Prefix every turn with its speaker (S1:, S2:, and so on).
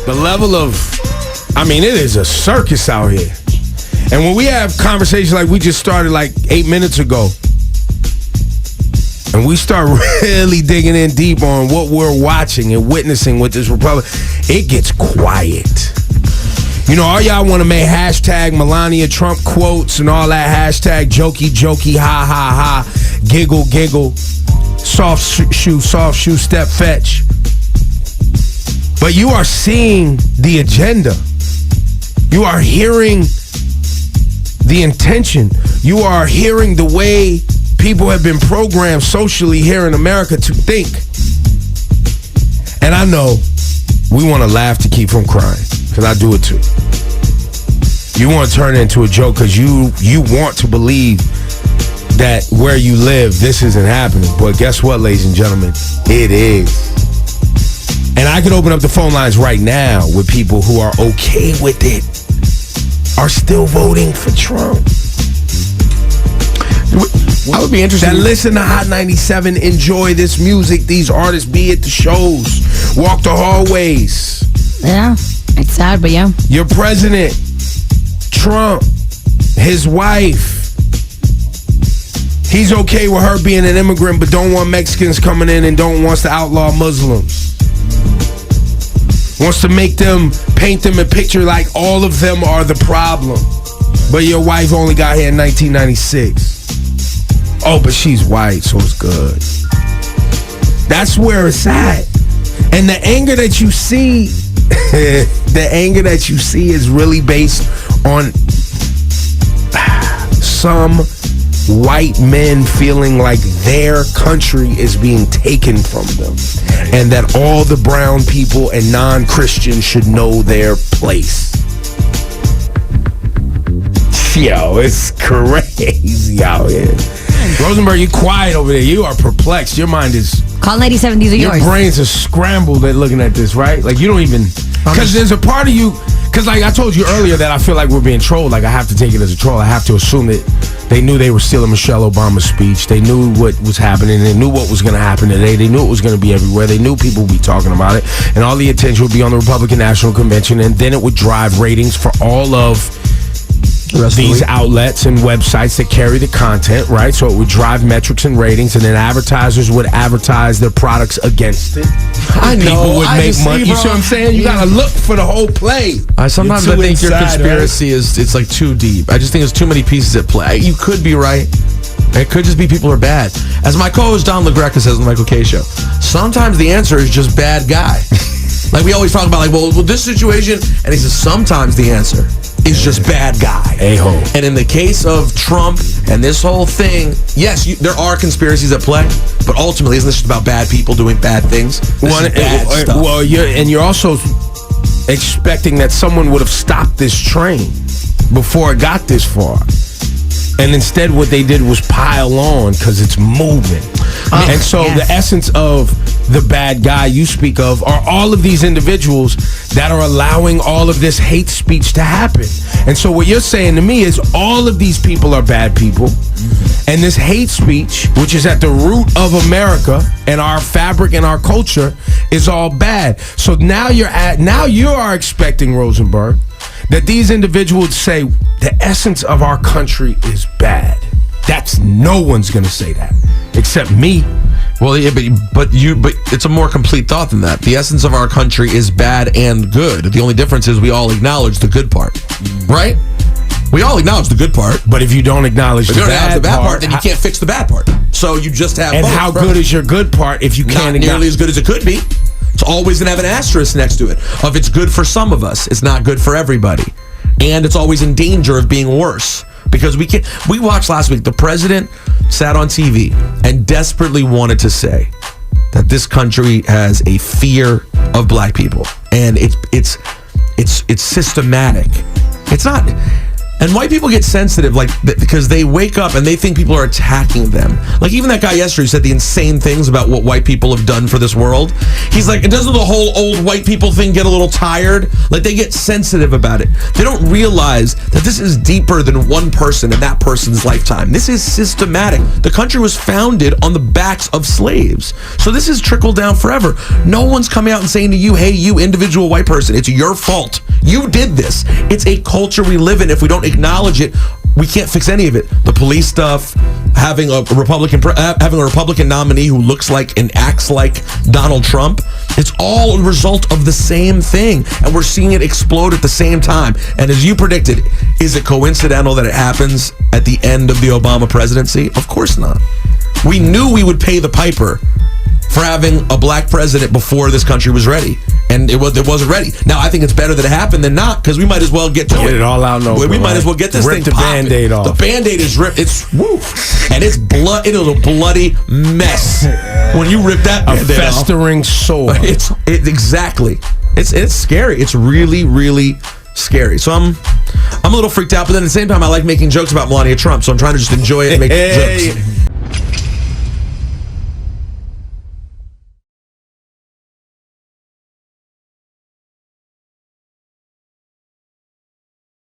S1: The level of, it is a circus out here. And when we have conversations like we just started like 8 minutes ago, and we start really digging in deep on what we're watching and witnessing with this republic, it gets quiet. All y'all want to make hashtag Melania Trump quotes and all that, hashtag jokey, ha, ha, ha, giggle, soft shoe, step, fetch. But you are seeing the agenda. You are hearing the intention. You are hearing the way people have been programmed socially here in America to think. And I know we want to laugh to keep from crying, because I do it too. You want to turn it into a joke because you want to believe that where you live, this isn't happening. But guess what, ladies and gentlemen? It is. And I could open up the phone lines right now with people who are okay with it, are still voting for Trump. I would be interested. That listen to Hot 97, enjoy this music, these artists, be at the shows, walk the hallways.
S2: Yeah, it's sad, but yeah.
S1: Your president, Trump, his wife, he's okay with her being an immigrant, but don't want Mexicans coming in and wants to outlaw Muslims. Wants to paint them a picture like all of them are the problem. But your wife only got here in 1996. Oh, but she's white, so it's good. That's where it's at. And the anger that you see, is really based on some white men feeling like their country is being taken from them, and that all the brown people and non-Christians should know their place. Yo, it's crazy out here. Rosenberg, you quiet over there. You are perplexed. Your mind is...
S2: Call 97, these are yours.
S1: Your brains are scrambled at looking at this, right? Like, you don't even... Because there's a part of you... Because, like, I told you earlier that I feel like we're being trolled. Like, I have to take it as a troll. I have to assume that they knew they were stealing Michelle Obama's speech. They knew what was happening. They knew what was going to happen today. They knew it was going to be everywhere. They knew people would be talking about it. And all the attention would be on the Republican National Convention. And then it would drive ratings for all of these outlets and websites that carry the content, right? So it would drive metrics and ratings, and then advertisers would advertise their products against it.
S3: I know.
S1: People would make money. You see what I'm saying? You got to look for the whole play.
S3: Sometimes I think your conspiracy is like too deep. I just think there's too many pieces at play. You could be right. It could just be people are bad. As my co-host Don LaGreca says on the Michael K. Show, sometimes the answer is just bad guy. Like we always talk about, like, well, this situation, and he says sometimes the answer is just bad guy. A-hole. And in the case of Trump and this whole thing, yes, there are conspiracies at play, but ultimately, isn't this just about bad people doing bad things? Bad stuff.
S1: Well, you're also expecting that someone would have stopped this train before it got this far. And instead what they did was pile on because it's moving. And so the essence of the bad guy you speak of are all of these individuals that are allowing all of this hate speech to happen. And so what you're saying to me is all of these people are bad people. And this hate speech, which is at the root of America and our fabric and our culture, is all bad. So now you are expecting, Rosenberg, that these individuals say the essence of our country is bad. No one's going to say that except me.
S3: Well, yeah, but it's a more complete thought than that. The essence of our country is bad and good. The only difference is we all acknowledge the good part, right? We all acknowledge the good part.
S1: But if you don't acknowledge the bad part,
S3: then you can't fix the bad part. So you just have.
S1: And how good is your good part if you can't acknowledge?
S3: Not nearly as good as it could be. It's always going to have an asterisk next to it. Of it's good for some of us, it's not good for everybody. And it's always in danger of being worse. Because we watched last week, the president sat on TV and desperately wanted to say that this country has a fear of black people. And it's systematic. It's not, And white people get sensitive, because they wake up and they think people are attacking them. Like even that guy yesterday who said the insane things about what white people have done for this world. He's like, doesn't the whole old white people thing get a little tired? Like they get sensitive about it. They don't realize that this is deeper than one person in that person's lifetime. This is systematic. The country was founded on the backs of slaves. So this is trickled down forever. No one's coming out and saying to you, hey, you individual white person, it's your fault. You did this. It's a culture we live in. If we don't acknowledge it, we can't fix any of it. The police stuff, having a Republican nominee who looks like and acts like Donald Trump, it's all a result of the same thing, and we're seeing it explode at the same time. And as you predicted, is it coincidental that it happens at the end of the Obama presidency? Of course not. We knew we would pay the piper for having a black president before this country was ready, and it wasn't ready. Now I think it's better that it happened than not, because we might as well get
S1: it all out.
S3: We might as well get this thing
S1: the
S3: popping.
S1: Band-Aid off.
S3: The Band-Aid is ripped. It's and it's blood. It is a bloody mess when you rip that
S1: a
S3: Band-Aid
S1: festering sore.
S3: Exactly. It's scary. It's really, really scary. So I'm a little freaked out, but then at the same time I like making jokes about Melania Trump, so I'm trying to just enjoy it and make jokes.